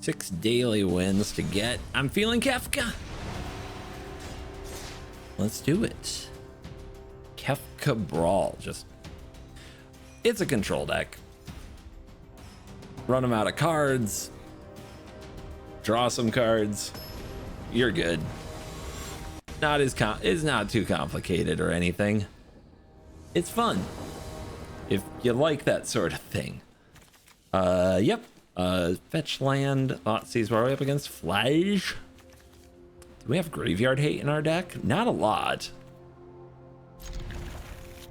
6 daily wins to get. I'm feeling Kefka. Let's do it. Kefka Brawl. It's a control deck. Run them out of cards. Draw some cards. You're good. It's not too complicated or anything. It's fun if you like that sort of thing. Yep. Fetch land. Thoughtseize. Are we up against Flash? Do we have Graveyard Hate in our deck? Not a lot.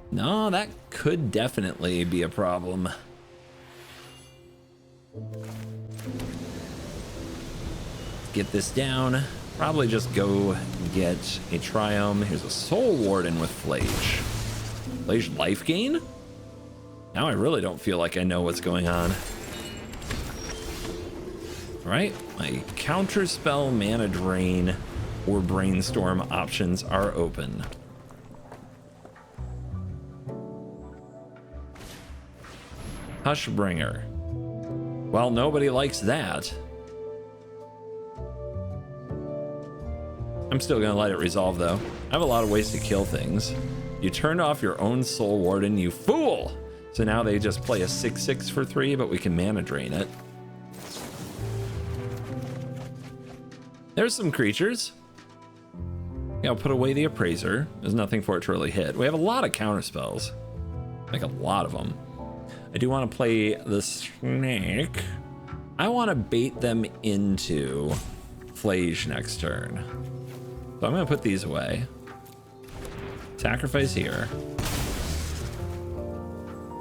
No, that could definitely be a problem. Get this down. Probably just go get a Triome. Here's a Soul Warden with Flage. Flage life gain? Now I really don't feel like I know what's going on. All right, my counterspell, mana drain, or brainstorm options are open. Hushbringer. Well, nobody likes that. I'm still gonna let it resolve though. I have a lot of ways to kill things. You turned off your own Soul Warden, you fool! So now they just play a 6/6 for 3, but we can mana drain it. There's some creatures. Yeah, I'll put away the Appraiser. There's nothing for it to really hit. We have a lot of counter spells. Like a lot of them. I do want to play the Snake. I want to bait them into Flage next turn. So I'm going to put these away. Sacrifice here.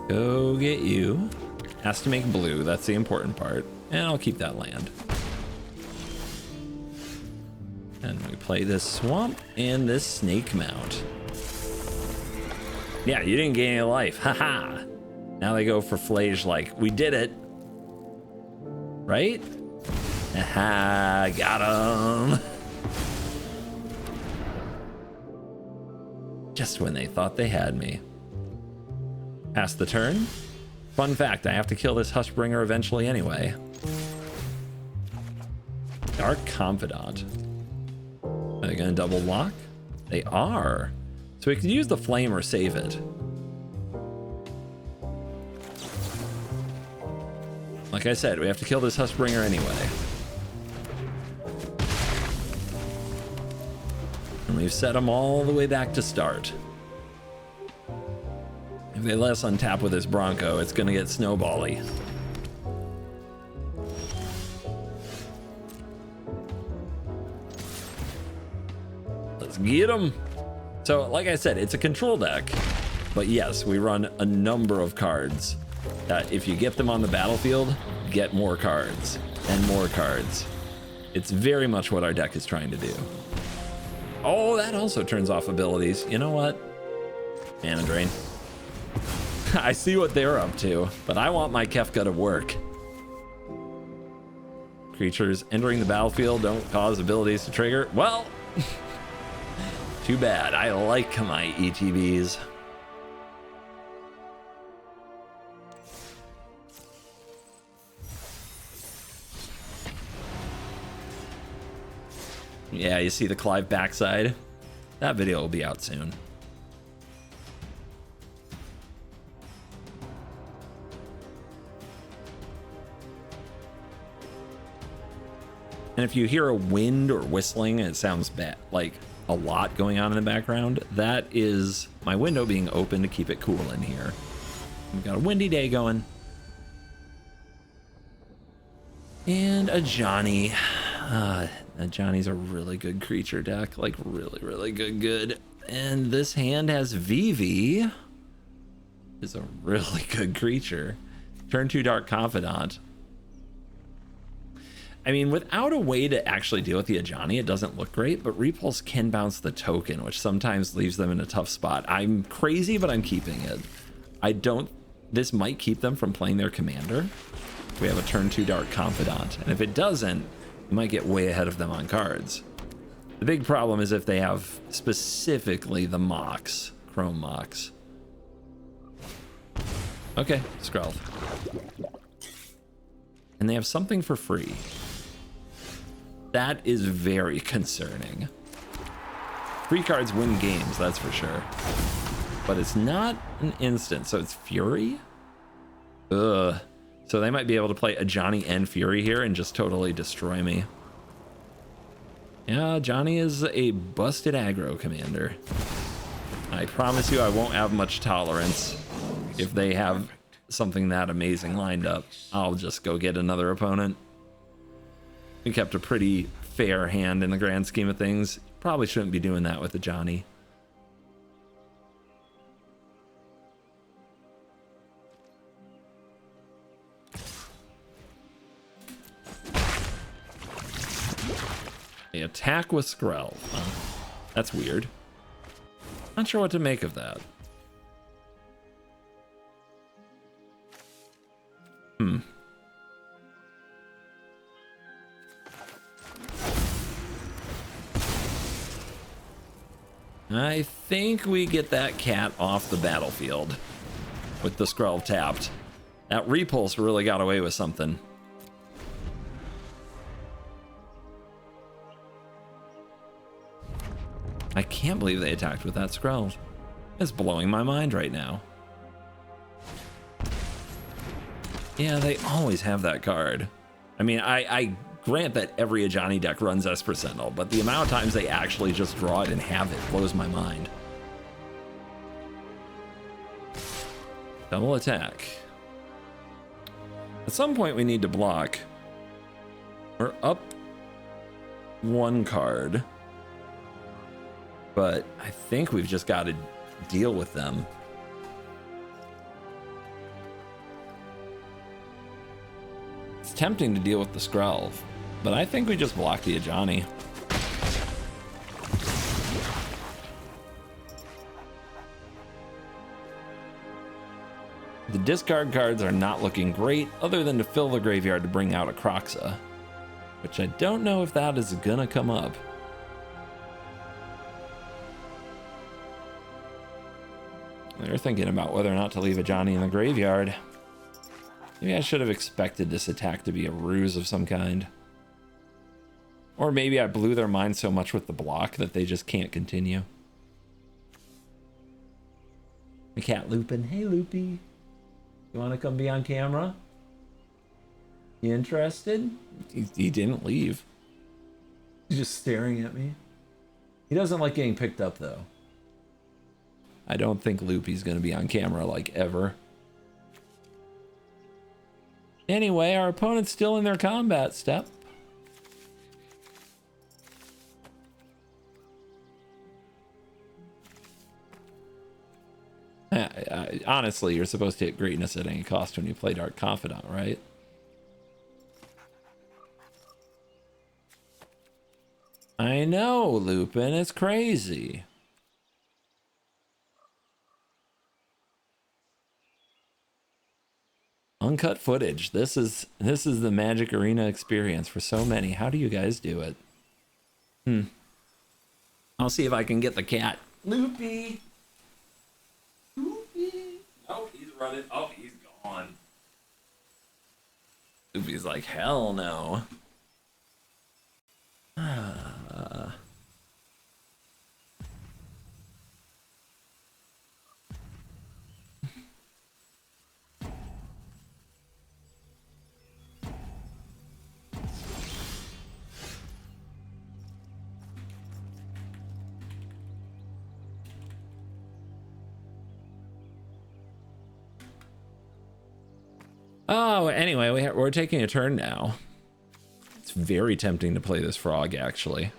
Go get you. Has to make blue. That's the important part. And I'll keep that land. And we play this Swamp and this Snake Mount. Yeah, you didn't gain any life. Haha. Now they go for Flage like, we did it. Right? Haha, got him. Just when they thought they had me. Pass the turn. Fun fact, I have to kill this Hushbringer eventually anyway. Dark Confidant. Are they gonna double lock? They are. So we can use the flame or save it. Like I said, we have to kill this Hushbringer anyway. And we've set them all the way back to start. If they let us untap with this Bronco, it's gonna get snowbally. Let's get them. So, like I said, it's a control deck. But yes, we run a number of cards that if you get them on the battlefield, get more cards and more cards. It's very much what our deck is trying to do. Oh, that also turns off abilities. You know what? Mana drain. I see what they're up to, but I want my Kefka to work. Creatures entering the battlefield don't cause abilities to trigger. Well, too bad. I like my ETBs. Yeah, you see the Clive backside? That video will be out soon. And if you hear a wind or whistling, it sounds bad, like a lot going on in the background. That is my window being open to keep it cool in here. We've got a windy day going. And a Johnny. Johnny's a really good creature deck, like really good. And this hand has Vivi. Is a really good creature. Turn 2 Dark Confidant. I mean, without a way to actually deal with the Ajani, it doesn't look great, but Repulse can bounce the token, which sometimes leaves them in a tough spot. I'm crazy, but I'm keeping it. This might keep them from playing their commander. We have a turn 2 Dark Confidant, and if it doesn't, you might get way ahead of them on cards. The big problem is if they have specifically the Mox, Chrome Mox. Okay, Skrull. And they have something for free. That is very concerning. Free cards win games, that's for sure. But it's not an instant, so it's Fury? Ugh. So they might be able to play a Johnny and Fury here and just totally destroy me. Yeah, Johnny is a busted aggro commander. I promise you I won't have much tolerance if they have something that amazing lined up. I'll just go get another opponent. We kept a pretty fair hand in the grand scheme of things. Probably shouldn't be doing that with the Johnny. They attack with Skrell. That's weird. Not sure what to make of that. I think we get that cat off the battlefield with the Skrell tapped. That repulse really got away with something. I can't believe they attacked with that Skrell. It's blowing my mind right now. Yeah, they always have that card. I mean, I grant that every Ajani deck runs Esper Sentinel, but the amount of times they actually just draw it and have it blows my mind. Double attack. At some point we need to block. We're up one card, but I think we've just got to deal with them. It's tempting to deal with the Skrell, but I think we just block the Ajani. The discard cards are not looking great, other than to fill the graveyard to bring out a Croxa, which I don't know if that is gonna come up. They're thinking about whether or not to leave a Johnny in the graveyard. Maybe I should have expected this attack to be a ruse of some kind. Or maybe I blew their mind so much with the block that they just can't continue. The cat Lupin. Hey, Loopy. You want to come be on camera? You interested? He didn't leave. He's just staring at me. He doesn't like getting picked up, though. I don't think Loopy's going to be on camera, like, ever. Anyway, our opponent's still in their combat step. Honestly, you're supposed to hit greatness at any cost when you play Dark Confidant, right? I know, Lupin, it's crazy. Uncut footage. This is the Magic Arena experience for so many. How do you guys do it? I'll see if I can get the cat. Loopy. Loopy. Oh, he's running. Oh, he's gone. Loopy's like, hell no. Oh, anyway, we're taking a turn now. It's very tempting to play this frog, actually.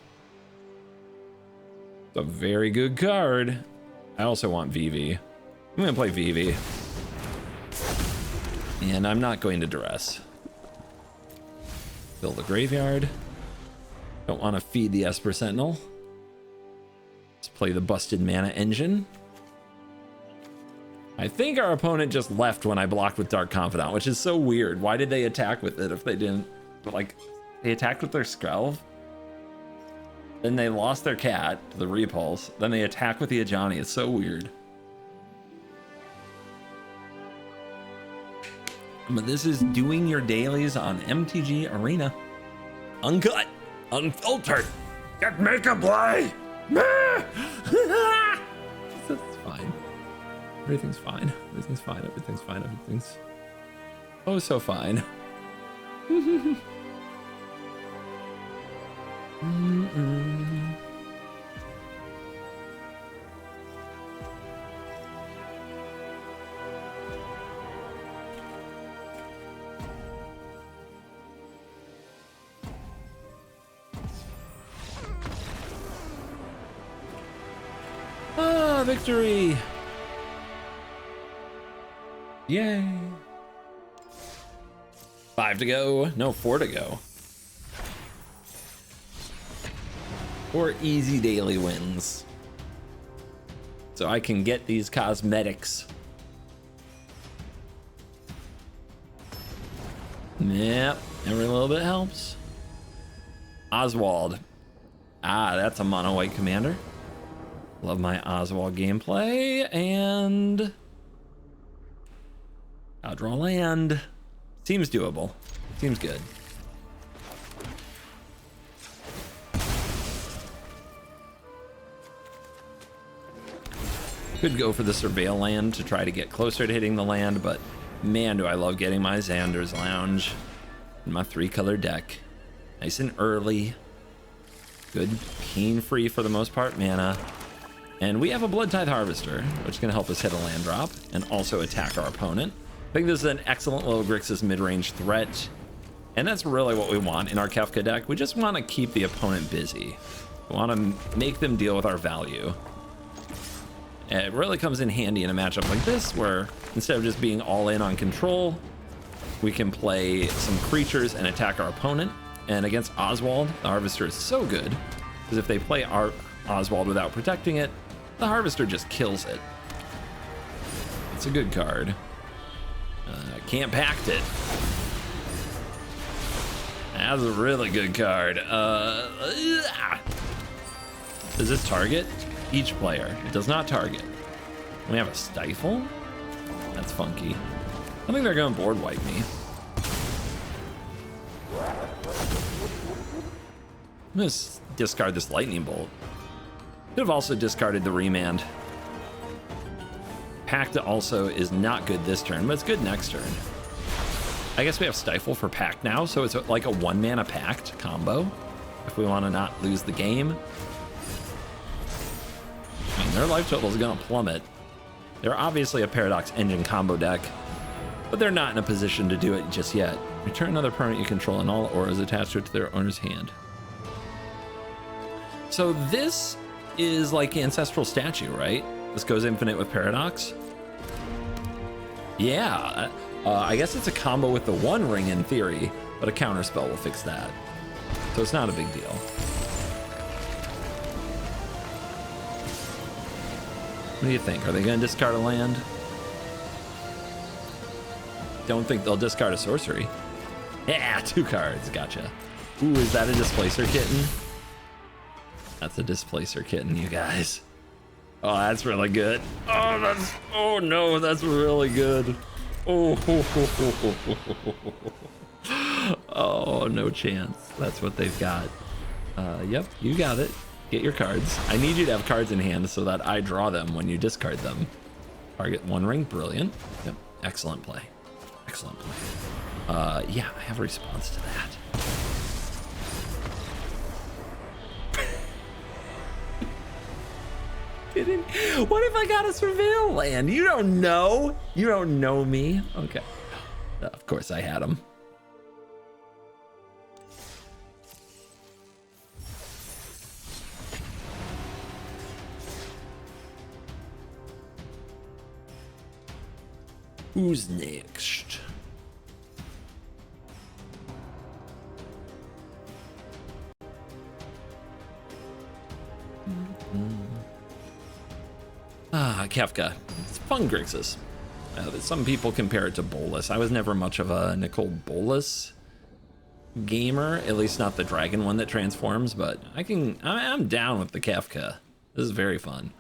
It's a very good card. I also want VV. I'm going to play VV. And I'm not going to duress. Fill the graveyard. Don't want to feed the Esper Sentinel. Let's play the busted mana engine. I think our opponent just left when I blocked with Dark Confidant, which is so weird. Why did they attack with it if they didn't? But like, they attacked with their Skrell. Then they lost their cat to the repulse. Then they attack with the Ajani. It's so weird. But this is doing your dailies on MTG Arena. Uncut. Unfiltered. Get makeup play. That's fine. Everything's fine. Everything's fine. Everything's fine. Everything's oh so fine. Ah, victory! Yay! 5 to go. No, 4 to go. 4 easy daily wins. So I can get these cosmetics. Yep, every little bit helps. Oswald. Ah, that's a mono white commander. Love my Oswald gameplay, and I'll draw land. Seems doable. Seems good. Could go for the surveil land to try to get closer to hitting the land, but man, do I love getting my Xander's Lounge in my 3-color deck. Nice and early. Good, pain-free for the most part mana. And we have a Blood Tithe Harvester, which is going to help us hit a land drop and also attack our opponent. I think this is an excellent little Grixis mid-range threat. And that's really what we want in our Kefka deck. We just want to keep the opponent busy. We want to make them deal with our value. And it really comes in handy in a matchup like this, where instead of just being all in on control, we can play some creatures and attack our opponent. And against Oswald, the Harvester is so good, because if they play our Oswald without protecting it, the Harvester just kills it. It's a good card. Can't pact it. That's a really good card. Does this target each player? It does not target. We have a Stifle? That's funky. I think they're going to board wipe me. I'm going to discard this Lightning Bolt. Could have also discarded the Remand. Pact also is not good this turn, but it's good next turn. I guess we have Stifle for Pact now, so it's like a 1-mana Pact combo if we want to not lose the game. I mean, their life total is going to plummet. They're obviously a Paradox Engine combo deck, but they're not in a position to do it just yet. Return another permanent you control and all auras attached to their owner's hand. So this is like Ancestral Statue, right? This goes infinite with Paradox. Yeah, I guess it's a combo with the One Ring in theory, but a counterspell will fix that. So it's not a big deal. What do you think? Are they going to discard a land? Don't think they'll discard a sorcery. Yeah, 2 cards. Gotcha. Ooh, is that a Displacer Kitten? That's a Displacer Kitten, you guys. Oh, that's really good. Oh no, that's really good. Oh, oh, no chance. That's what they've got. Yep, you got it. Get your cards. I need you to have cards in hand so that I draw them when you discard them. Target 1 ring, brilliant. Yep, excellent play. Excellent play. Yeah, I have a response to that. What if I got a surveil land? You don't know. You don't know me. Okay. Of course I had him. Who's next? Kefka. It's fun Grixis. Some people compare it to Bolas. I was never much of a Nicole Bolas gamer, at least not the dragon one that transforms, but I'm down with the Kefka. This is very fun.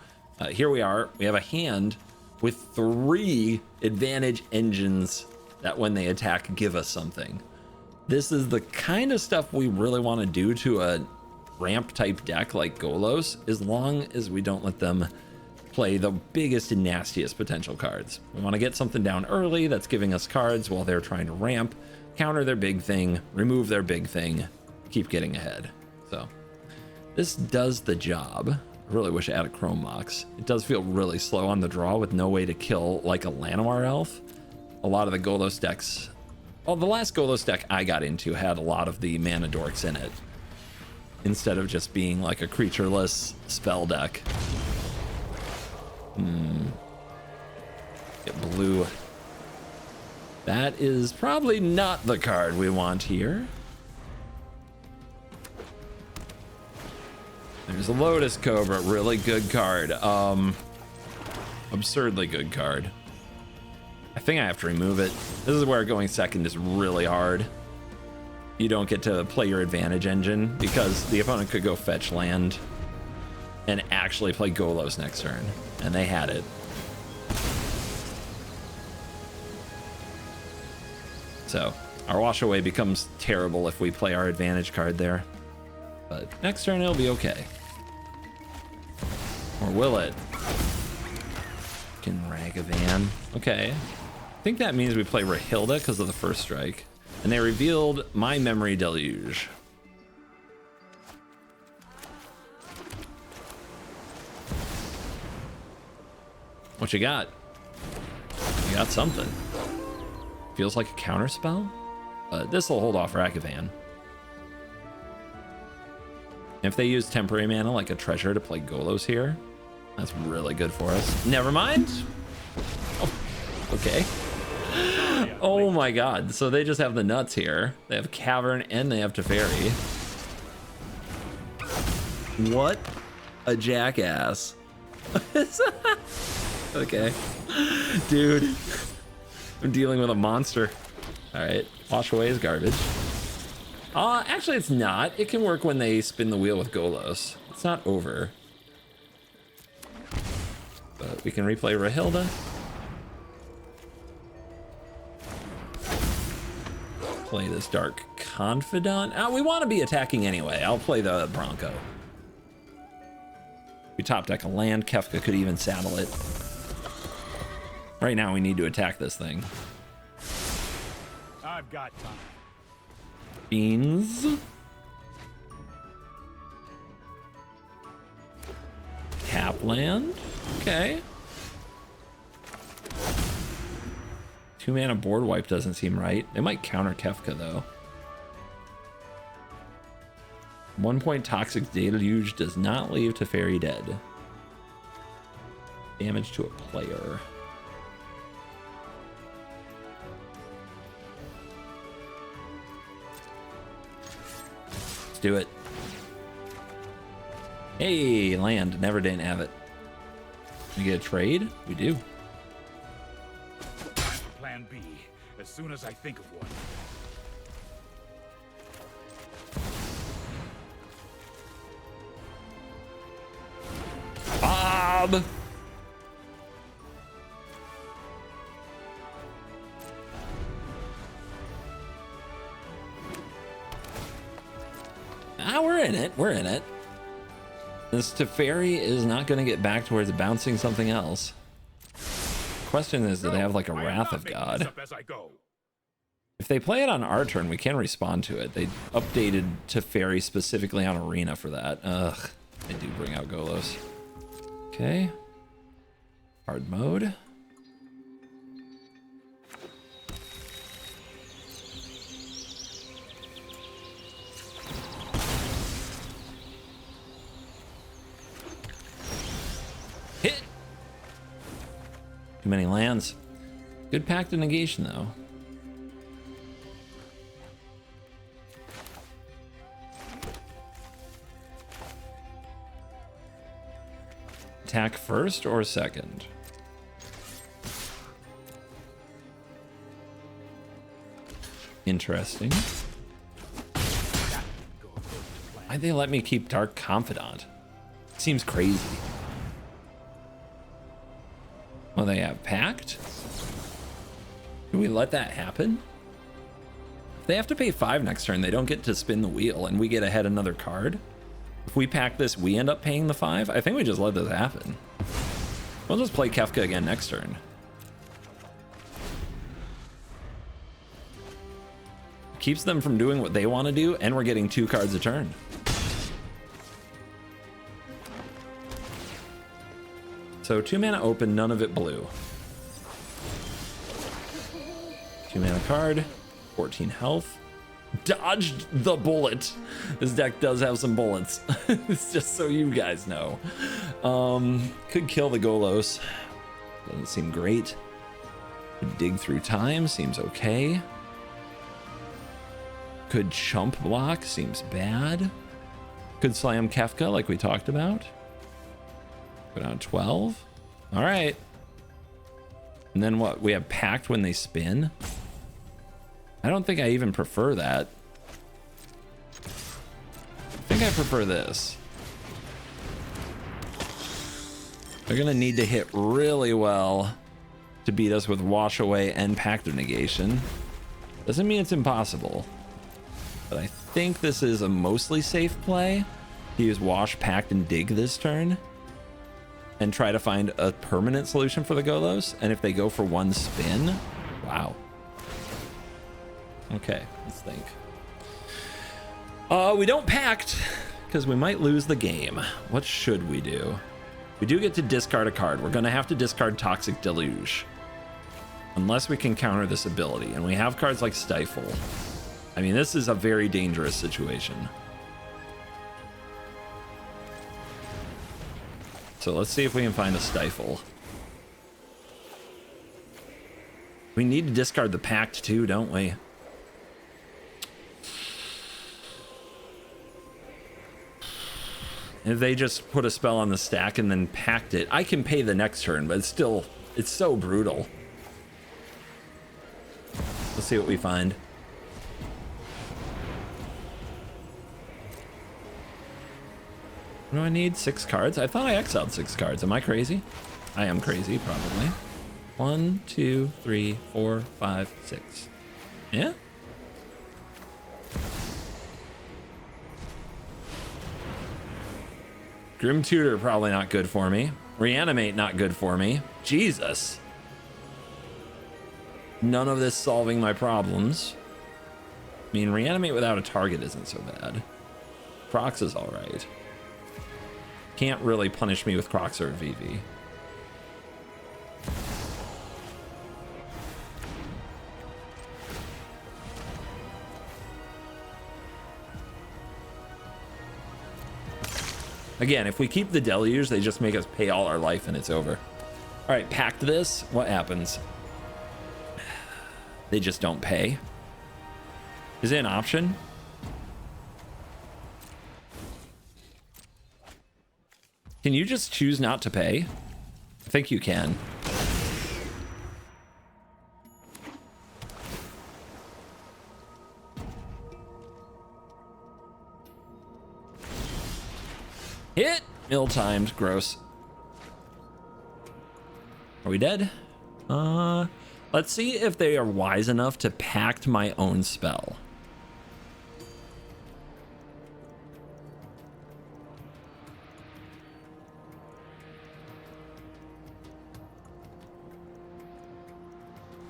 Here we are. We have a hand with 3 advantage engines that when they attack give us something. This is the kind of stuff we really want to do to a ramp type deck like Golos, as long as we don't let them play the biggest and nastiest potential cards. We want to get something down early that's giving us cards while they're trying to ramp, counter their big thing, remove their big thing, keep getting ahead. So this does the job. I really wish I had a Chrome Mox. It does feel really slow on the draw with no way to kill like a Llanowar elf. A lot of the Golos decks, well, the last Golos deck I got into had a lot of the mana dorks in it, instead of just being like a creatureless spell deck. Get blue. That is probably not the card we want here. There's a Lotus Cobra, really good card. Absurdly good card. I think I have to remove it. This is where going second is really hard. You don't get to play your advantage engine because the opponent could go fetch land and actually play Golos next turn, and they had it. So our wash away becomes terrible if we play our advantage card there, but next turn it'll be okay. Or will it? Fucking Ragavan. Okay. I think that means we play Rahilda because of the first strike. And they revealed My Memory Deluge. What you got? You got something. Feels like a counter spell. This will hold off Ragavan. If they use temporary mana like a treasure to play Golos here, that's really good for us. Never mind. Oh, okay. Oh my god. So they just have the nuts here. They have Cavern and they have Teferi. What a jackass. Okay. Dude. I'm dealing with a monster. Alright. Wash away is garbage. Actually, it's not. It can work when they spin the wheel with Golos. It's not over. But we can replay Rahilda. Play this Dark Confidant. We want to be attacking anyway. I'll play the Bronco. We top deck a land. Kefka could even saddle it. Right now, we need to attack this thing. I've got time. Beans. Tap land. Okay. 2 mana board wipe doesn't seem right. It might counter Kefka though. 1 point Toxic Deluge does not leave Teferi dead. Damage to a player. Let's do it. Hey, land. Never didn't have it. We get a trade? We do. Plan B, as soon as I think of one. Bob! We're in it. We're in it. This Teferi is not going to get back towards bouncing something else. Question is, do they have like a Wrath of God? If they play it on our turn, we can respond to it. They updated Teferi specifically on Arena for that. Ugh, they do bring out Golos. Okay. Hard mode. Hit! Too many lands. Good Pact of Negation, though. Attack first or second? Interesting. Why'd they let me keep Dark Confidant? Seems crazy. Well, they have Pact? Do we let that happen? They have to pay 5 next turn. They don't get to spin the wheel, and we get ahead another card. If we pack this, we end up paying the 5. I think we just let this happen. We'll just play Kefka again next turn. Keeps them from doing what they want to do, and we're getting 2 cards a turn. So 2 mana open, none of it blue. 2 mana card, 14 health. Dodged the bullet. This deck does have some bullets. It's just so you guys know. Could kill the Golos. Doesn't seem great. Could dig through time, seems okay. Could chump block, seems bad. Could slam Kefka like we talked about. Go down 12. All right. And then what? We have packed when they spin. I don't think I even prefer that. I think I prefer this. They're gonna need to hit really well to beat us with Wash Away and Pact of Negation. Doesn't mean it's impossible. But I think this is a mostly safe play. To use Wash, Pact, and Dig this turn. And try to find a permanent solution for the Golos. And if they go for 1 spin, wow. Okay, let's think. We don't Pact, because we might lose the game. What should we do? We do get to discard a card. We're gonna have to discard Toxic Deluge. Unless we can counter this ability. And we have cards like Stifle. I mean, this is a very dangerous situation. So let's see if we can find a Stifle. We need to discard the Pact too, don't we? If they just put a spell on the stack and then packed it, I can pay the next turn, but it's still, it's so brutal. Let's see what we find. What do I need? 6 cards? I thought I exiled 6 cards. Am I crazy? I am crazy, probably. 1, 2, 3, 4, 5, 6. Yeah? Grim Tutor, probably not good for me. Reanimate, not good for me. Jesus. None of this solving my problems. I mean, Reanimate without a target isn't so bad. Crocs is all right. Can't really punish me with Crocs or VV. Again, if we keep the Deluge, they just make us pay all our life and it's over. All right, packed this. What happens? They just don't pay. Is it an option? Can you just choose not to pay? I think you can. Hit! Ill-timed. Gross. Are we dead? Let's see if they are wise enough to pact my own spell.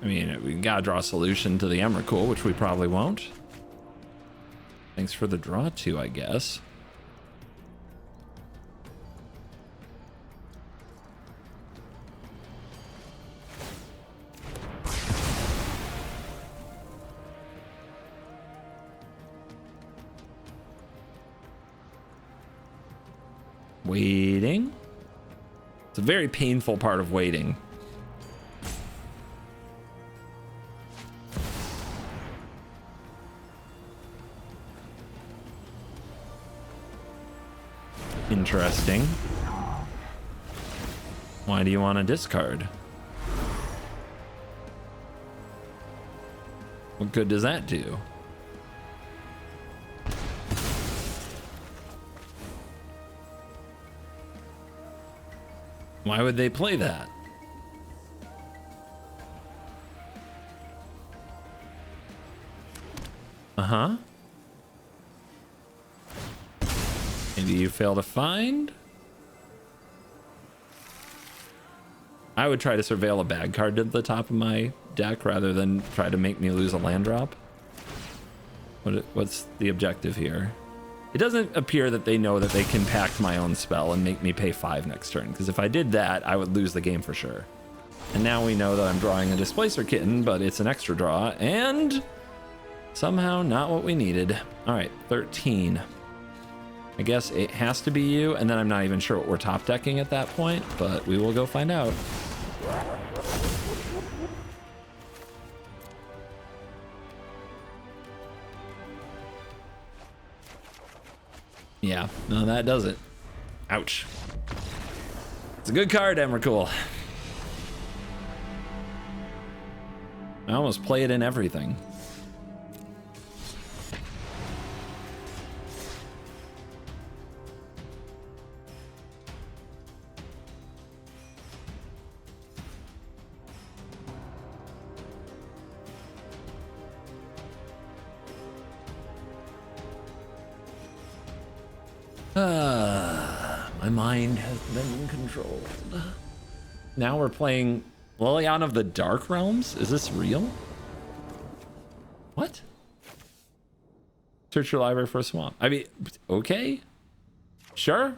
I mean, we gotta draw a solution to the Emrakul, which we probably won't. Thanks for the draw too, I guess. Waiting. It's a very painful part of waiting. Interesting. Why do you want to discard? What good does that do? Why would they play that? Uh-huh. Maybe you fail to find? I would try to surveil a bad card to the top of my deck rather than try to make me lose a land drop. What's the objective here? It doesn't appear that they know that they can pact my own spell and make me pay 5 next turn, because if I did that, I would lose the game for sure. And now we know that I'm drawing a Displacer Kitten, but it's an extra draw, and somehow not what we needed. All right, 13. I guess it has to be you, and then I'm not even sure what we're top decking at that point, but we will go find out. Yeah, no, that does it. Ouch. It's a good card, Emrakul. I almost play it in everything. My mind has been controlled. Now we're playing Liliana of the Dark Realms? Is this real? What? Search your library for a swamp. I mean, okay. Sure.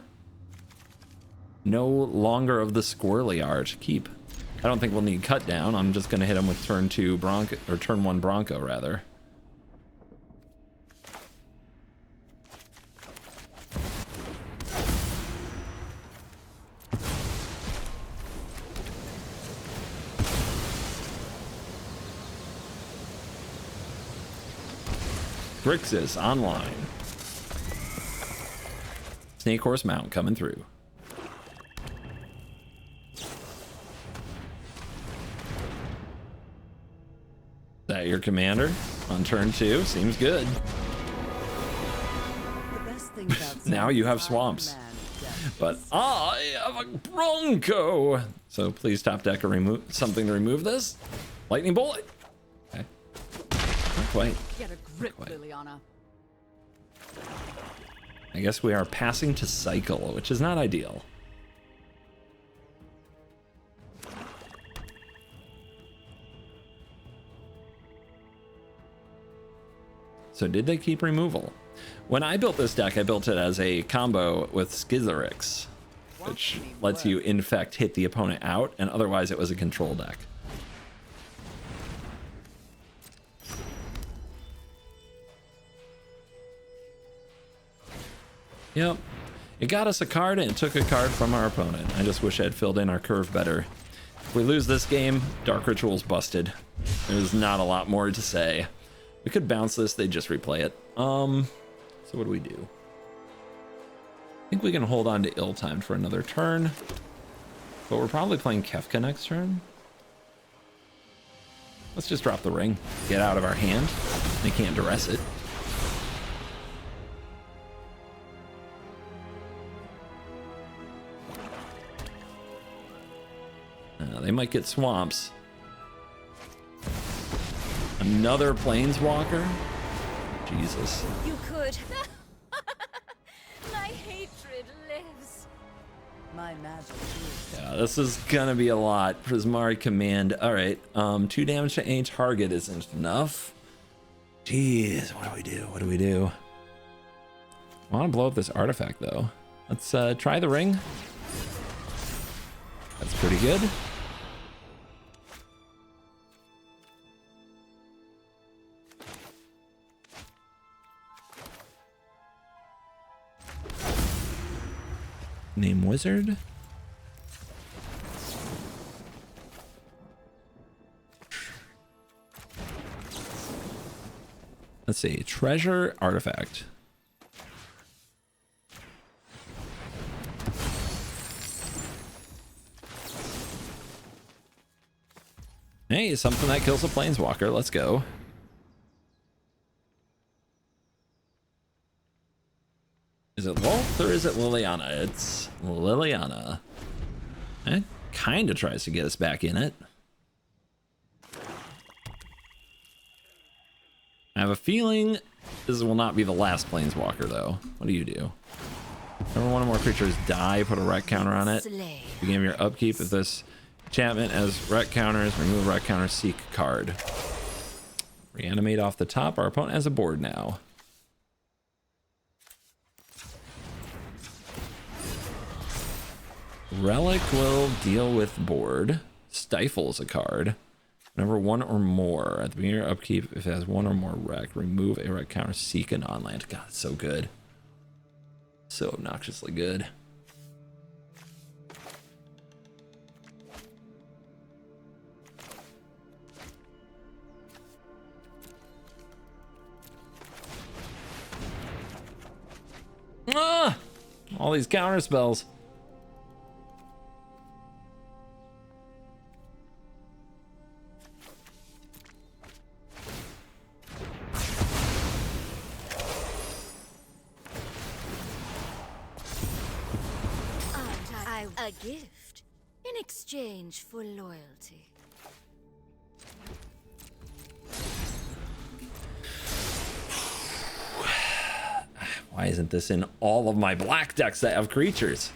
No longer of the squirrely art. Keep. I don't think we'll need cut down. I'm just gonna hit him with turn 2 Bronco, or turn 1 Bronco rather. Grixis online. Snake Horse Mount coming through. Is that your commander on turn 2? Seems good. Now you have swamps. But I have a Bronco. So please top deck or remove something to remove this. Lightning Bullet. Okay. Not quite. Get a grip, Liliana. I guess we are passing to cycle, which is not ideal. So did they keep removal? When I built this deck, I built it as a combo with Skizarix, which lets you in fact hit the opponent out, and otherwise it was a control deck. Yep, it got us a card and it took a card from our opponent. I just wish I had filled in our curve better. If we lose this game, Dark Ritual's busted. There's not a lot more to say. We could bounce this, they just replay it. So what do we do? I think we can hold on to Ill-Timed for another turn, but we're probably playing Kefka next turn. Let's just drop the ring, get out of our hand. They can't duress it. They might get swamps. Another planeswalker? Jesus. You could. My hatred lives. My magic is. Yeah, this is gonna be a lot. Prismari Command. Alright, 2 damage to any target isn't enough. Jeez, what do we do? What do we do? I want to blow up this artifact though. Let's try the ring. That's pretty good. Name wizard. Let's see, treasure artifact. Hey, something that kills a planeswalker. Let's go. Is it Wolf or is it Liliana? It's Liliana. It kind of tries to get us back in it. I have a feeling This will not be the last planeswalker, though. What do you do? Whenever one or more creatures die, put a rec counter on it. Beginning of your upkeep, if this enchantment has rec counters, remove rec counter, seek card. Reanimate off the top. Our opponent has a board now. Relic will deal with board. Stifles a card. Whenever one or more at the beginning of your upkeep, if it has one or more rec, remove a rec counter, seek a non-land. God, it's so good. So obnoxiously good. Ah! All these counter spells. A gift in exchange for loyalty. Why isn't this in all of my black decks that have creatures?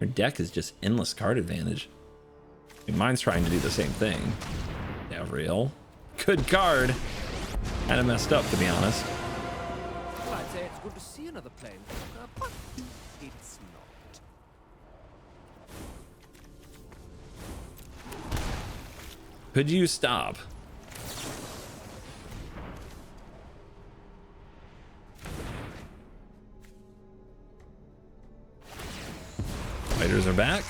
Your deck is just endless card advantage. I mean, mine's trying to do the same thing. Gabriel. Good card. Kind of messed up, to be honest. I'd say it's good to see another plane, but it's not. Could you stop? Fighters are back.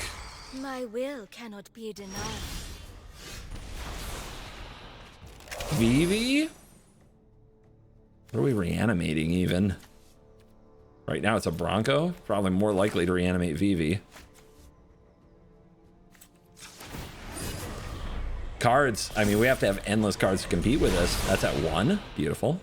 My will cannot be denied. Vivi? What are we reanimating even? Right now it's a Bronco. Probably more likely to reanimate Vivi. Cards. I mean, we have to have endless cards to compete with this. That's at 1. Beautiful.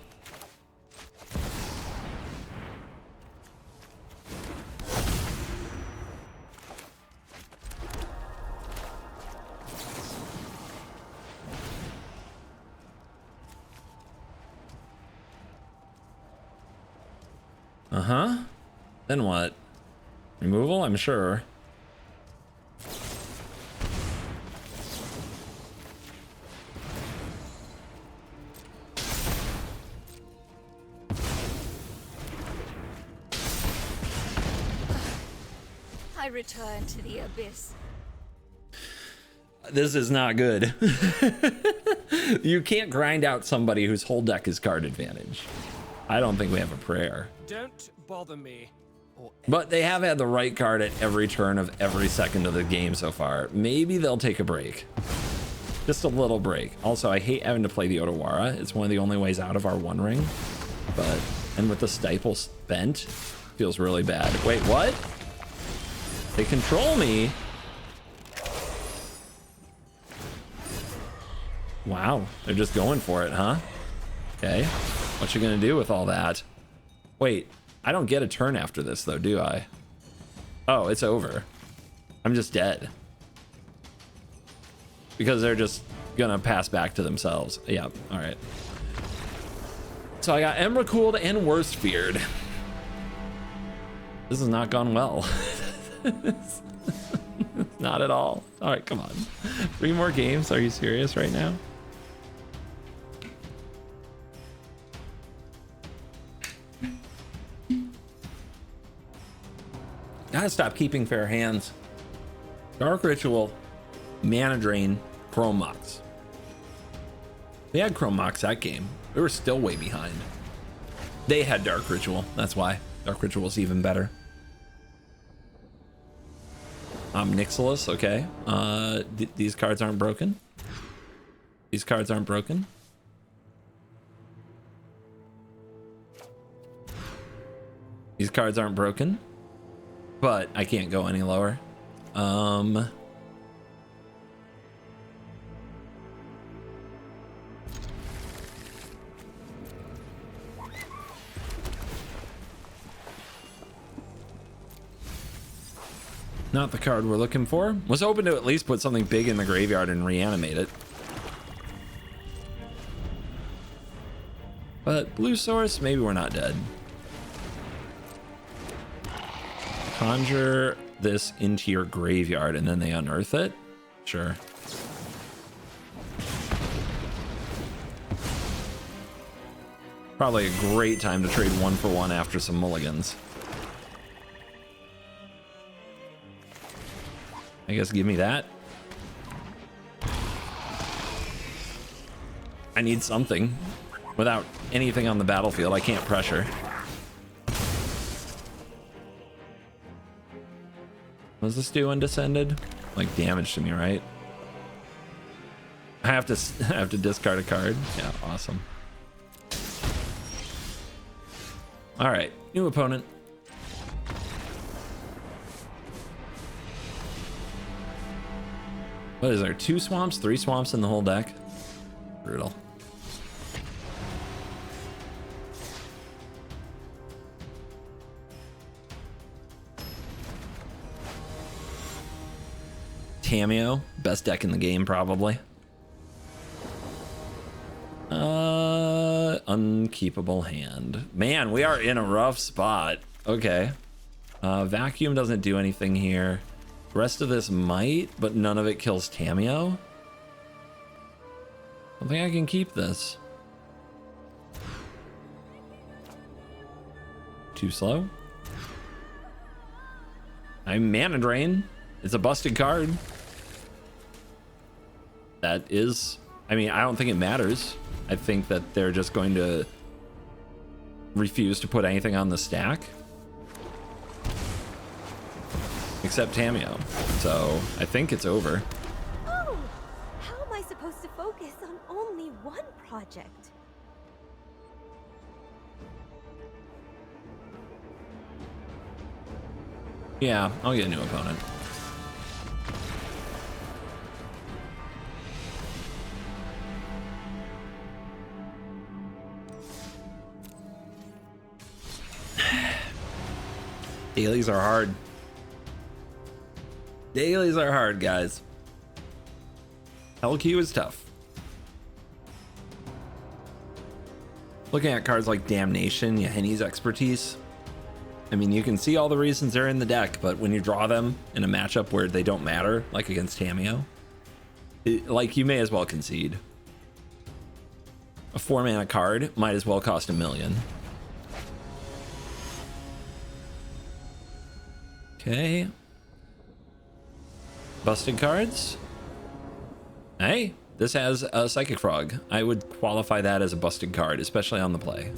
Uh-huh. Then what? Removal, I'm sure. I return to the abyss. This is not good. You can't grind out somebody whose whole deck is card advantage. I don't think we have a prayer. Don't bother me. But they have had the right card at every turn of every second of the game so far. Maybe they'll take a break. Just a little break. Also, I hate having to play the Otawara. It's one of the only ways out of our One Ring. And with the Stiple spent, feels really bad. Wait, what? They control me. Wow, they're just going for it, huh? Okay, what you gonna do with all that? Wait, I don't get a turn after this though, do I? Oh, it's over. I'm just dead. Because they're just gonna pass back to themselves. Yeah, all right. So I got Emrakuled and Worst Feared. This has not gone well. Not at all. All right, come on. 3 more games? Are you serious right now? Gotta stop keeping fair hands. Dark Ritual, Mana Drain, Chrome Mox. We had Chrome Mox that game. We were still way behind. They had Dark Ritual. That's why. Dark Ritual's even better. Nixilus, okay. These cards aren't broken. These cards aren't broken. These cards aren't broken. But I can't go any lower. Not the card we're looking for. Was hoping to at least put something big in the graveyard and reanimate it. But blue source, maybe we're not dead. Conjure this into your graveyard and then they unearth it? Sure. Probably a great time to trade 1 for 1 after some mulligans. I guess give me that. I need something. Without anything on the battlefield, I can't pressure. What does this do undescended? Like damage to me, right? I have to discard a card. Yeah, awesome. All right, new opponent. What is there? 2 swamps, 3 swamps in the whole deck? Brutal. Cameo, best deck in the game, probably. Unkeepable hand. Man, we are in a rough spot. Okay. Vacuum doesn't do anything here. The rest of this might, but none of it kills Cameo. I think I can keep this. Too slow. I'm Mana Drain. It's a busted card. That is, I mean, I don't think it matters. I think that they're just going to refuse to put anything on the stack. Except Tameo. So I think it's over. Oh, how am I supposed to focus on only one project? Yeah, I'll get a new opponent. Dailies are hard. Dailies are hard, guys. LQ is tough. Looking at cards like Damnation, Yahenni's Expertise. I mean, you can see all the reasons they're in the deck, but when you draw them in a matchup where they don't matter, like against Tameo, like you may as well concede. A 4-mana card might as well cost $1 million. Okay. Busted cards. Hey, this has a Psychic Frog. I would qualify that as a busted card, especially on the play.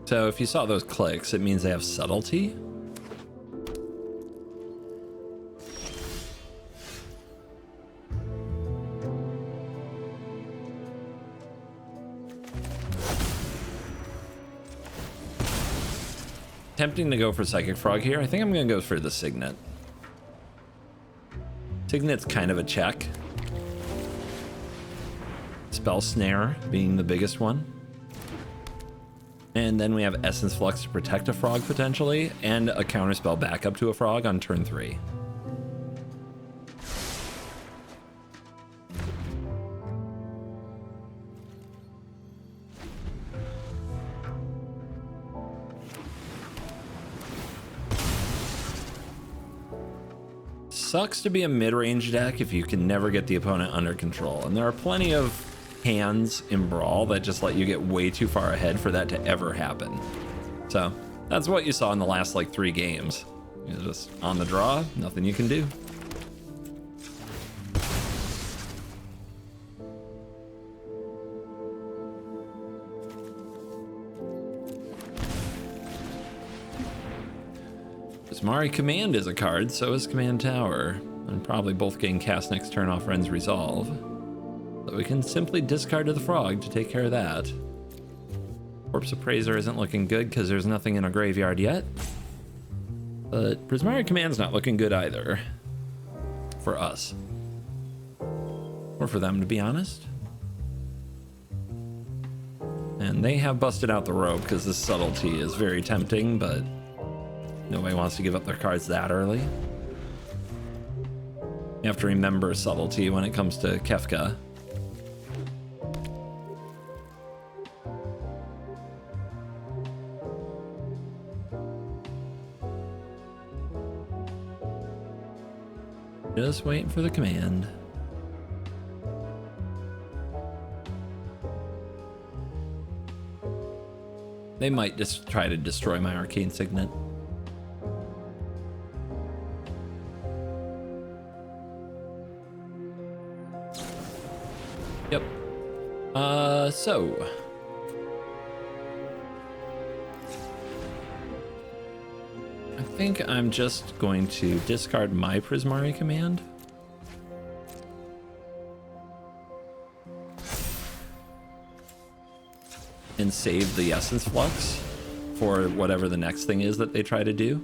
So if you saw those clicks, it means they have subtlety. Tempting to go for Psychic Frog here. I think I'm gonna go for the Signet. Signet's kind of a check. Spell Snare being the biggest one. And then we have Essence Flux to protect a frog potentially, and a counterspell backup to a frog on turn 3. Sucks to be a mid-range deck if you can never get the opponent under control, and there are plenty of hands in Brawl that just let you get way too far ahead for that to ever happen. So that's what you saw in the last like 3 games. You're just on the draw, nothing you can do. Mari Command is a card, so is Command Tower, and probably both getting cast next turn off Ren's Resolve. But we can simply discard to the frog to take care of that. Corpse Appraiser isn't looking good because there's nothing in a graveyard yet. But Prismari Command's not looking good either. For us. Or for them, to be honest. And they have busted out the rope because this subtlety is very tempting, but nobody wants to give up their cards that early. You have to remember subtlety when it comes to Kefka. Just waiting for the command. They might just try to destroy my Arcane Signet. Yep. So. I think I'm just going to discard my Prismari command. And save the Essence Flux for whatever the next thing is that they try to do.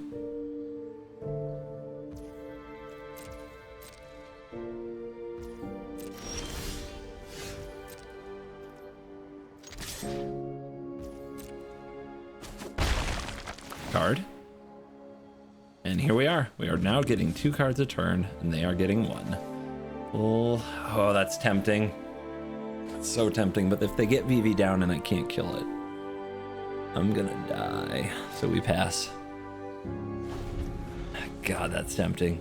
Card. And here we are. We are now getting 2 cards a turn, and they are getting 1. Oh, that's tempting. It's so tempting, but if they get VV down and I can't kill it, I'm gonna die. So we pass. God, that's tempting.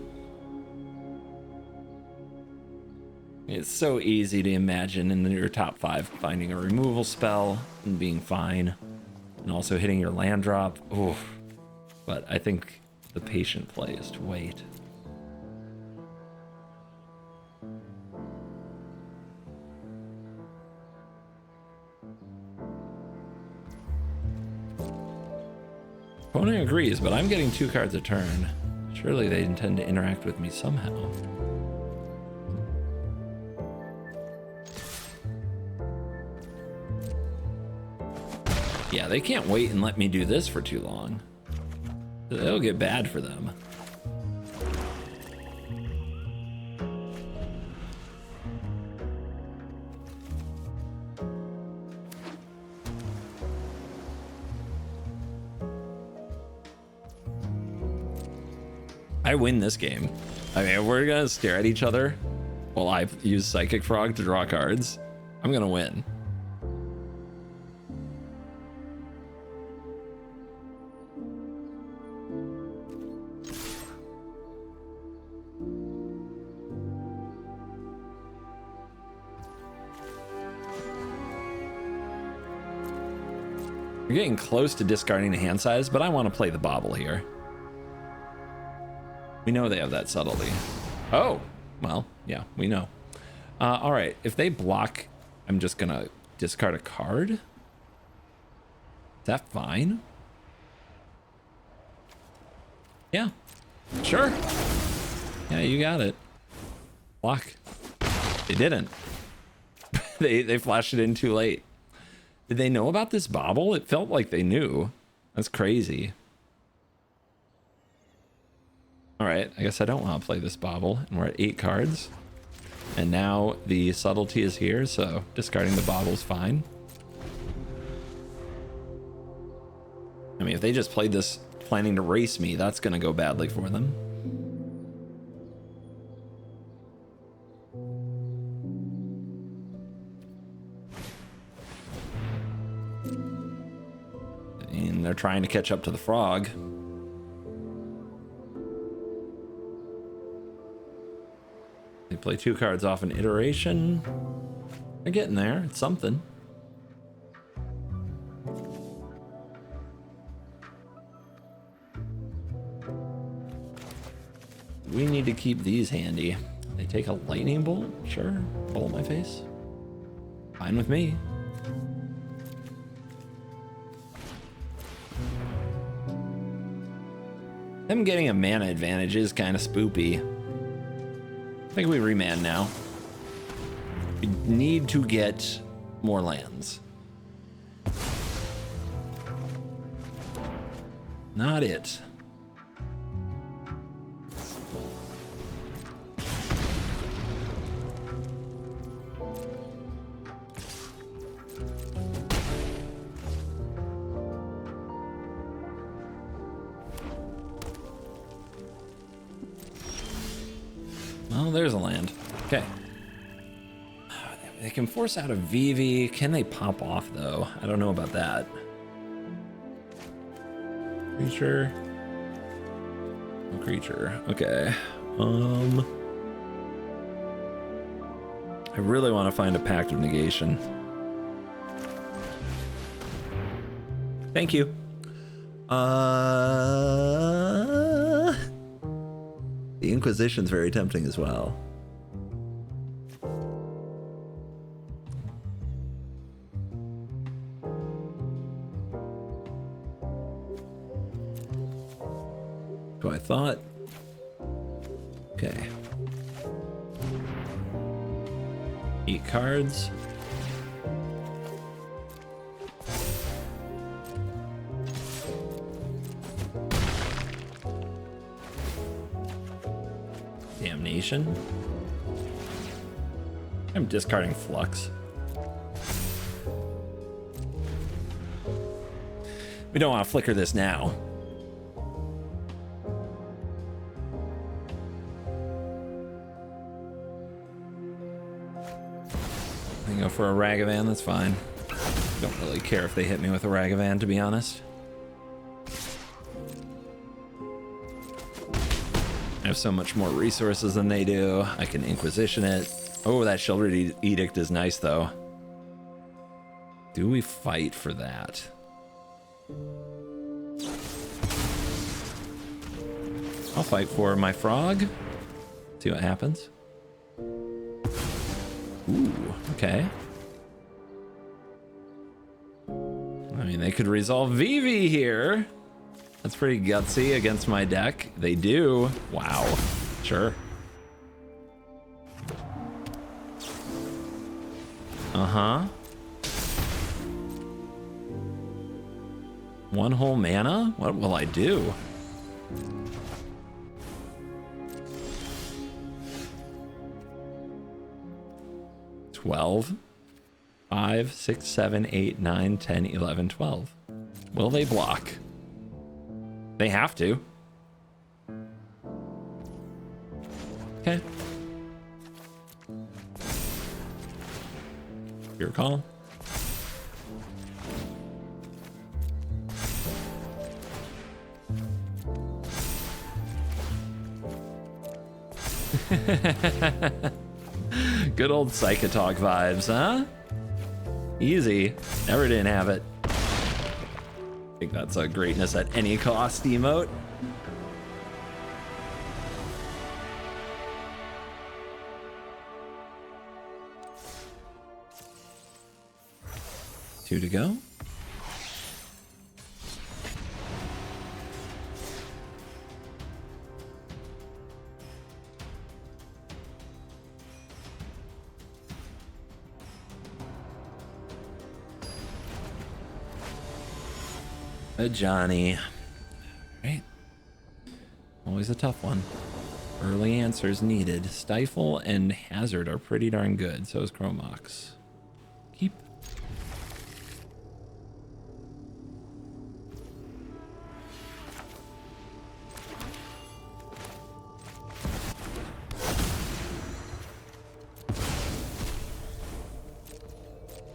It's so easy to imagine in your top 5 finding a removal spell and being fine, and also hitting your land drop. Oof. But I think the patient play is to wait. Opponent agrees, but I'm getting 2 cards a turn. Surely they intend to interact with me somehow. Yeah, they can't wait and let me do this for too long. It'll get bad for them. I win this game. I mean, if we're gonna stare at each other while I use Psychic Frog to draw cards, I'm gonna win. We're getting close to discarding a hand size, but I want to play the bobble here. We know they have that subtlety. Oh, well, yeah, we know. All right, if they block, I'm just gonna discard a card. Is that fine? Yeah, sure. Yeah, you got it. Block. They didn't. they flashed it in too late. Did they know about this bobble? It felt like they knew. That's crazy. All right, I guess I don't want to play this bobble, and we're at 8 cards. And now the subtlety is here, so discarding the bobble's fine. I mean, if they just played this planning to race me, that's gonna go badly for them. And they're trying to catch up to the frog. They play 2 cards off an iteration. They're getting there. It's something. We need to keep these handy. They take a lightning bolt? Sure. Bolt my face. Fine with me. Them getting a mana advantage is kind of spoopy. I think we remand now. We need to get more lands. Not it. Well, there's a land. Okay. They can force out a VV. Can they pop off, though? I don't know about that. Creature. No creature. Okay. I really want to find a Pact of Negation. Thank you. The Inquisition's very tempting as well. So I thought. Okay. 8 cards. Damnation. I'm discarding Flux. We don't want to flicker this now. I can go for a Ragavan, that's fine. Don't really care if they hit me with a Ragavan, to be honest. I have so much more resources than they do. I can Inquisition it. Oh, that Shepherd Edict is nice, though. Do we fight for that? I'll fight for my frog. See what happens. Ooh, okay. I mean, they could resolve Vivi here. That's pretty gutsy against my deck. They do. Wow. Sure. Uh-huh. 1 whole mana? What will I do? $12. 5, 6, 7, 8, 9, 10, 11, 12. Will they block? They have to. Okay. Your call. Good old Psychotalk vibes, huh? Easy. Never didn't have it. I think that's a greatness at any cost emote. Two to go. Johnny. Right. Always a tough one. Early answers needed. Stifle and Hazard are pretty darn good. So is Chromox. Keep.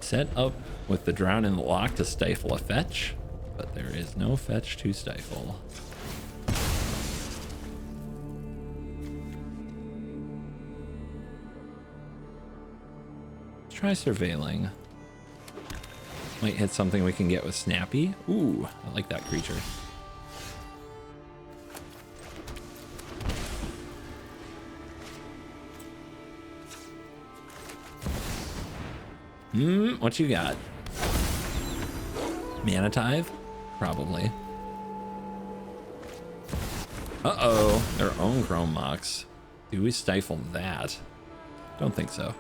Set up with the Drown in the Lock to stifle a fetch. But there is no fetch to stifle. Let's try surveilling. Might hit something we can get with Snappy. Ooh, I like that creature. What you got? Manitive? Probably. Uh-oh, their own Chrome Mox. Do we stifle that? Don't think so.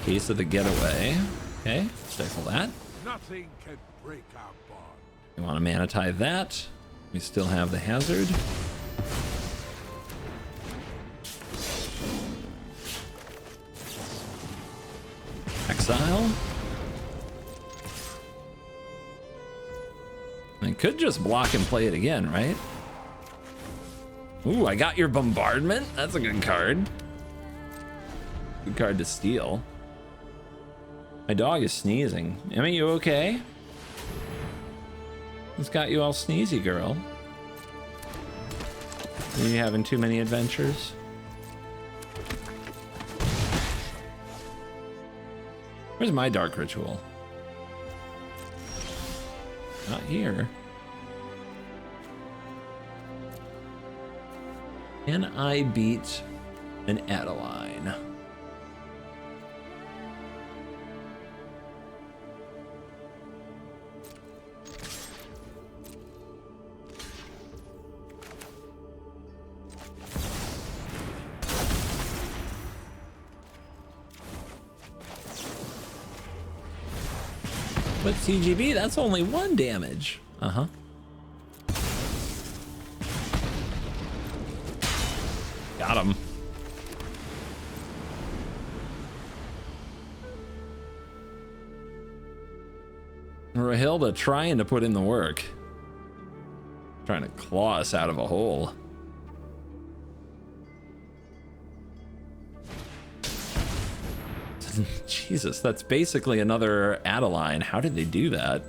Case of the Getaway. Okay, stifle that. Nothing can break our bond. You want to mana tie that. We still have the hazard. Exile. I could just block and play it again, right? Ooh, I got your bombardment. That's a good card. Good card to steal. My dog is sneezing. Emmy, you okay? What's got you all sneezy, girl? Are you having too many adventures? Where's my dark ritual? Not here. Can I beat an Adeline? But CGB, that's only 1 damage. Uh-huh. Got him. Rahilda trying to put in the work. Trying to claw us out of a hole. Jesus, that's basically another Adeline. How did they do that?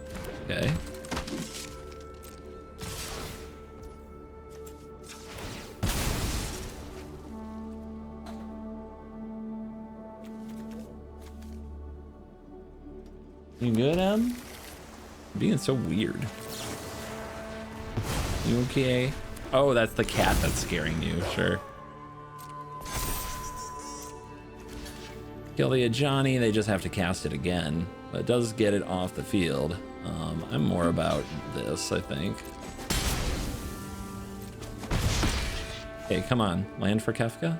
Okay. You good, Em? Being so weird. You okay? Oh, that's the cat that's scaring you, sure. Kill the Ajani, they just have to cast it again. But it does get it off the field. I'm more about this, I think. Okay, come on. Land for Kefka?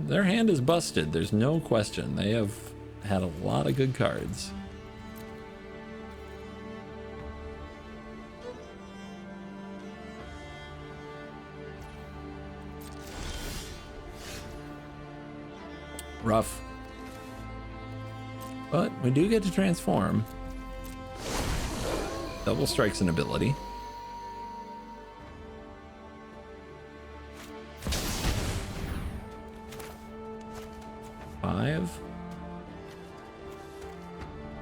Their hand is busted, there's no question. They have had a lot of good cards. Rough. But we do get to transform. Double strike's an ability.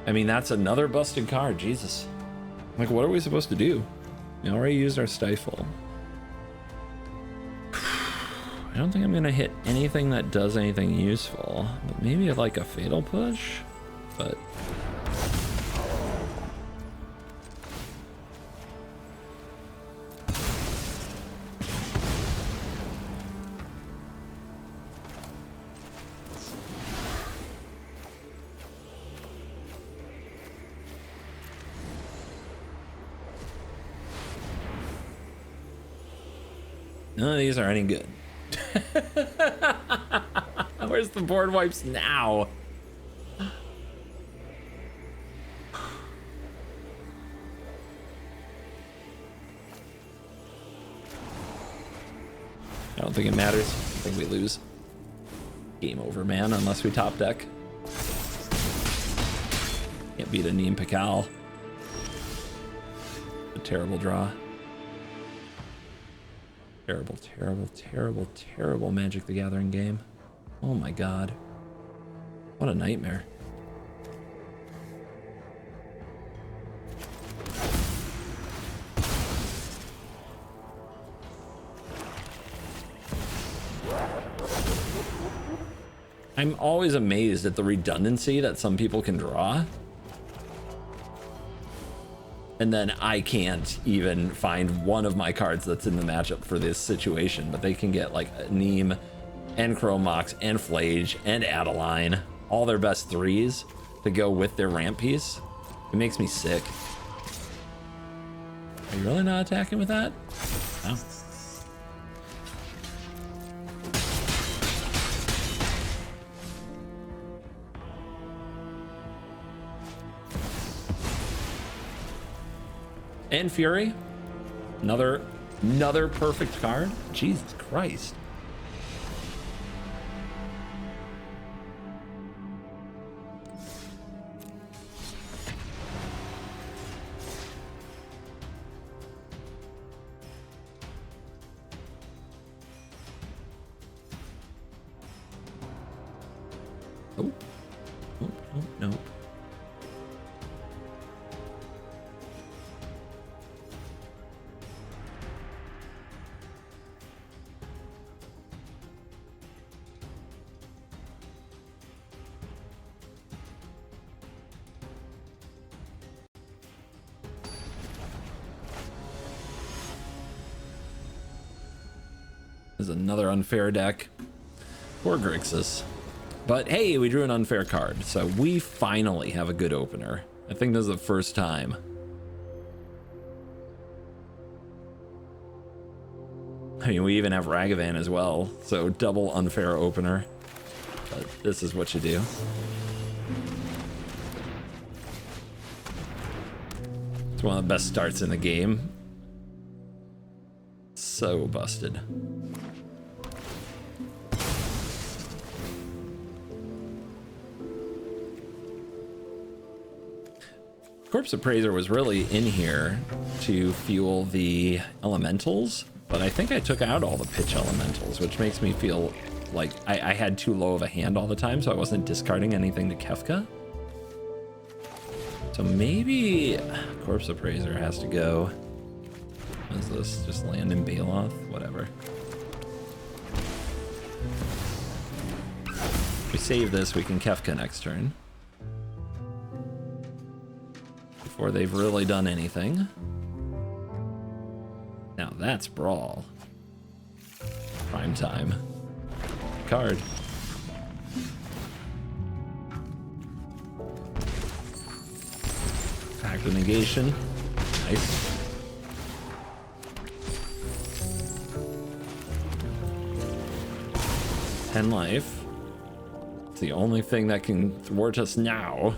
I mean, that's another busted card. Jesus. Like, what are we supposed to do? We already used our stifle. I don't think I'm gonna hit anything that does anything useful, but maybe like a fatal push, but none of these are any good. Where's the board wipes now? I don't think it matters. I think we lose. Game over, man, unless we top deck. Can't beat a Neem Pakal. A terrible draw. Terrible, terrible, terrible, terrible Magic the Gathering game. Oh my god. What a nightmare. I'm always amazed at the redundancy that some people can draw. And then I can't even find one of my cards that's in the matchup for this situation, but they can get like Neem and Chromox and Flage and Adeline, all their best threes to go with their ramp piece. It makes me sick. Are you really not attacking with that? No. And Fury. Another perfect card. Jesus Christ. Oh. Oh, no. There's another unfair deck. Poor Grixis. But hey, we drew an unfair card, so we finally have a good opener. I think this is the first time. I mean, we even have Ragavan as well, so double unfair opener. But this is what you do. It's one of the best starts in the game. So busted. Corpse Appraiser was really in here to fuel the elementals, but I think I took out all the pitch elementals, which makes me feel like I had too low of a hand all the time, so I wasn't discarding anything to Kefka. So maybe Corpse Appraiser has to go. What is this? Just land in Baloth? Whatever. If we save this, we can Kefka next turn. Before they've really done anything. Now that's Brawl. Prime time. Card. Act of negation. Nice. Ten life. It's the only thing that can thwart us now.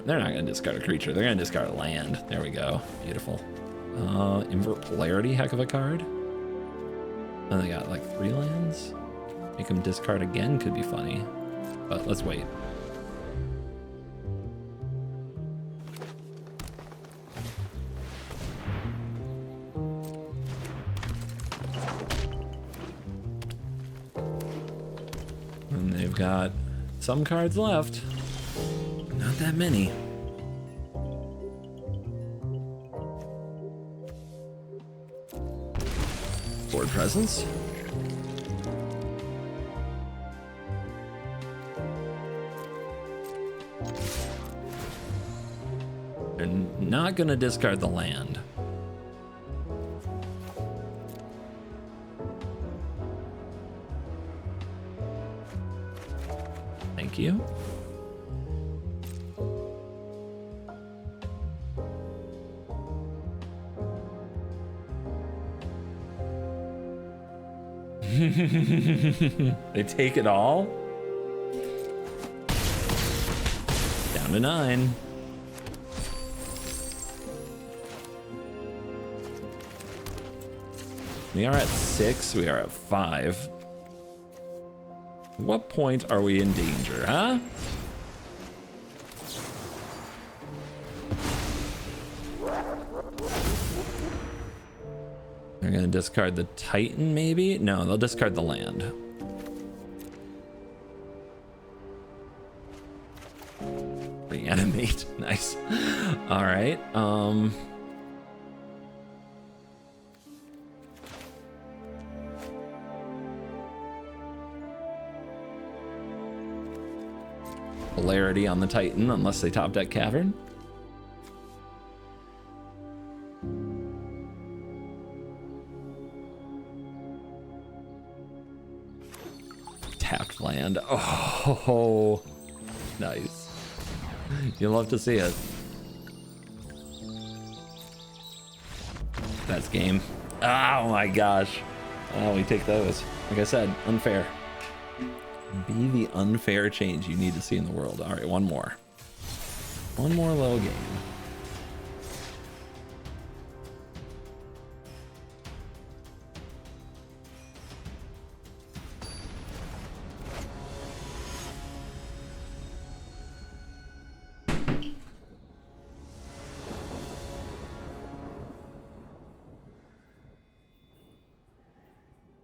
They're not gonna discard a creature. They're gonna discard a land. There we go. Beautiful. Invert Polarity, heck of a card. And they got like 3 lands. Make them discard again could be funny, but let's wait. And they've got some cards left. Not that many. Board presence. They're not gonna discard the land. Thank you. They take it all? Down to 9. We are at 6, we are at 5. What point are we in danger, huh? They're gonna discard the Titan, maybe? No, they'll discard the land. Reanimate, nice. All right, Polarity on the Titan, unless they top deck Cavern. Tapped land. Oh, nice. You'll love to see it. That's game. Oh my gosh. Oh, we take those. Like I said, unfair. Be the unfair change you need to see in the world. All right, one more. One more little game.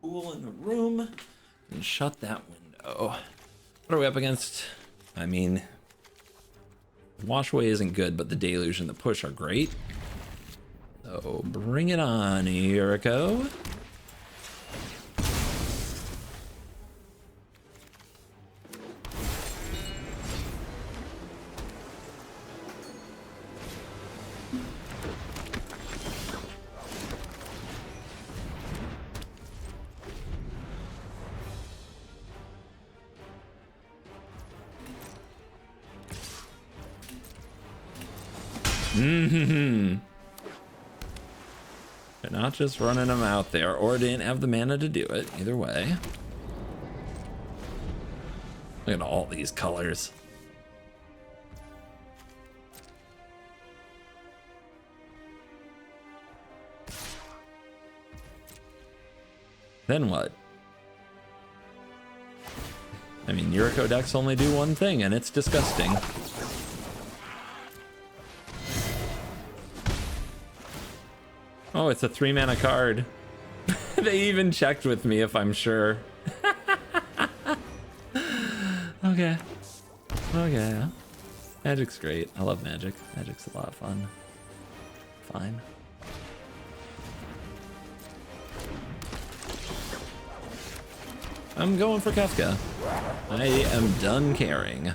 Cool in the room and shut that window. What are we up against? I mean, Wash Away isn't good, but the Deluge and the Push are great. So bring it on, Yuriko. They're not just running them out there, or didn't have the mana to do it. Either way. Look at all these colors. Then what? I mean, Yuriko decks only do one thing, and it's disgusting. Oh, it's a 3-mana card. They even checked with me if I'm sure. Okay. Okay. Magic's great. I love Magic. Magic's a lot of fun. Fine. I'm going for Kefka. I am done caring.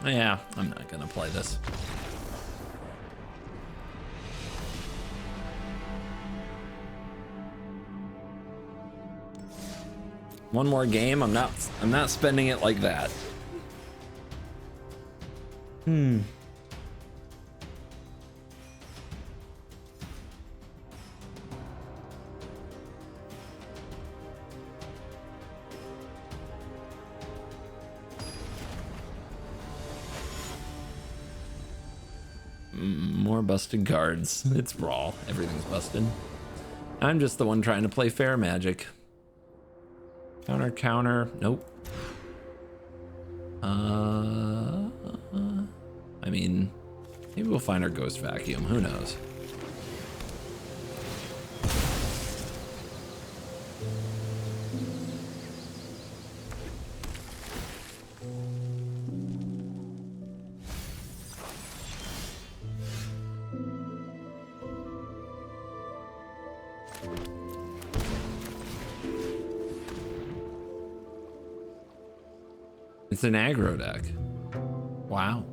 Yeah, I'm not gonna play this. One more game. I'm not spending it like that. More busted cards. It's Brawl. Everything's busted. I'm just the one trying to play fair Magic. Counter, counter. Nope. I mean, maybe we'll find our Ghost Vacuum. Who knows? It's an aggro deck. Wow.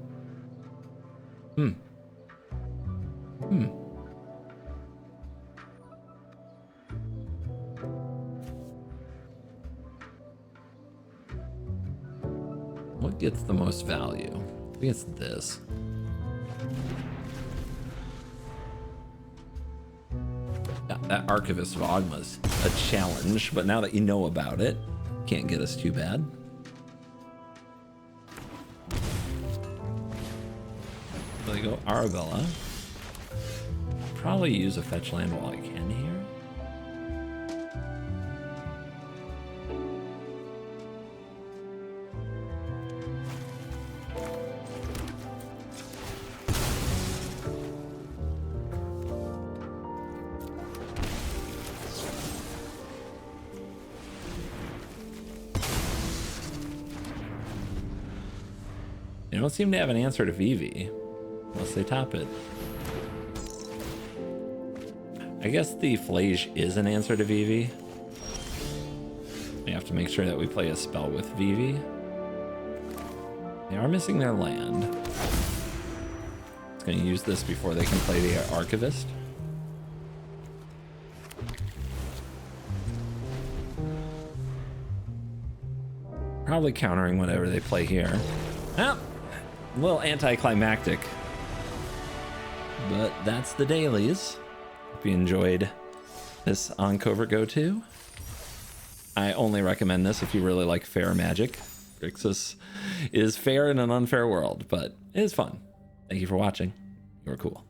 What gets the most value? I think it's this. Yeah, that Archivist Wagner's a challenge, but now that you know about it, can't get us too bad. There you go, Arabella. Probably use a fetch land while I can here. You don't seem to have an answer to Vivi. Unless they top it. I guess the Flage is an answer to Vivi. We have to make sure that we play a spell with Vivi. They are missing their land. It's going to use this before they can play the Archivist. Probably countering whatever they play here. Ah, a little anticlimactic. But that's the dailies. Hope you enjoyed this on Covert Go 2. I only recommend this if you really like fair magic. Grixis is fair in an unfair world, but it is fun. Thank you for watching. You were cool.